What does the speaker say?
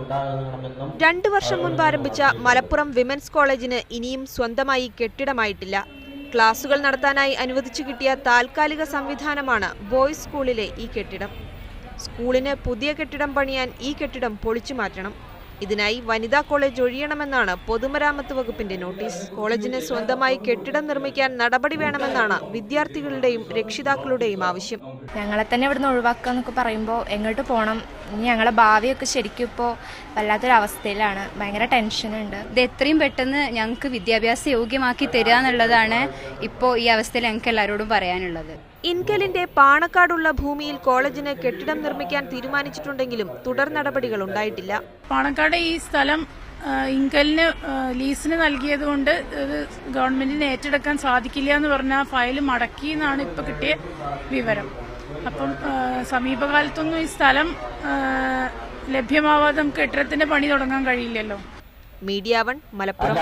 2 വർഷം മുൻപ് ആരംഭിച്ച മലപ്പുറം വിമൻസ് കോളേജിന് ഇനിയും സ്വന്തമായി കെട്ടിടമായിട്ടില്ല. ക്ലാസുകൾ നടത്താനായി അനുവദിച്ചു കിട്ടിയ താൽക്കാലിക സംവിധാനമാണ് ബോയ്സ് സ്കൂളിലെ ഈ കെട്ടിടം. സ്കൂളിന് പുതിയ കെട്ടിടം പണിയാൻ ഈ കെട്ടിടം പൊളിച്ചു മാറ്റണം. ഇതിനായി വനിതാ കോളേജ് ഒഴിയണമെന്നാണ് പൊതുമരാമത്ത് വകുപ്പിന്റെ നോട്ടീസ്. കോളേജിന് സ്വന്തമായി കെട്ടിടം നിർമ്മിക്കാൻ നടപടി വേണമെന്നാണ് വിദ്യാർത്ഥികളുടെയും രക്ഷിതാക്കളുടെയും ആവശ്യം. ഞങ്ങളെ തന്നെ ഇവിടുന്ന് ഒഴിവാക്കുക എന്നൊക്കെ പറയുമ്പോൾ എങ്ങോട്ട് പോകണം? ഇനി ഞങ്ങളെ ഭാവിയൊക്കെ ശരിക്കും ഇപ്പോൾ വല്ലാത്തൊരവസ്ഥയിലാണ്. ഭയങ്കര ടെൻഷനുണ്ട്. ഇത് എത്രയും പെട്ടെന്ന് ഞങ്ങൾക്ക് വിദ്യാഭ്യാസ യോഗ്യമാക്കി തരിക എന്നുള്ളതാണ് ഇപ്പോൾ ഈ അവസ്ഥയിൽ ഞങ്ങൾക്ക് എല്ലാവരോടും പറയാനുള്ളത്. ഇൻകലിന്റെ പാണക്കാടുള്ള ഭൂമിയിൽ കോളേജിന് കെട്ടിടം നിർമ്മിക്കാൻ തീരുമാനിച്ചിട്ടുണ്ടെങ്കിലും തുടർ നടപടികൾ ഉണ്ടായിട്ടില്ല. പാണക്കാട് ഈ സ്ഥലം ഇൻകലിന് ലീസിന് നൽകിയത് കൊണ്ട് ഗവൺമെന്റിന് ഏറ്റെടുക്കാൻ സാധിക്കില്ല എന്ന് പറഞ്ഞ ഫയൽ മടക്കി എന്നാണ് ഇപ്പൊ കിട്ടിയ വിവരം. അപ്പം സമീപകാലത്തൊന്നും ഈ സ്ഥലം ലഭ്യമാവാതെ നമുക്ക് കെട്ടിടത്തിന്റെ പണി തുടങ്ങാൻ കഴിയില്ലല്ലോ. മീഡിയ 1 മലപ്പുറം.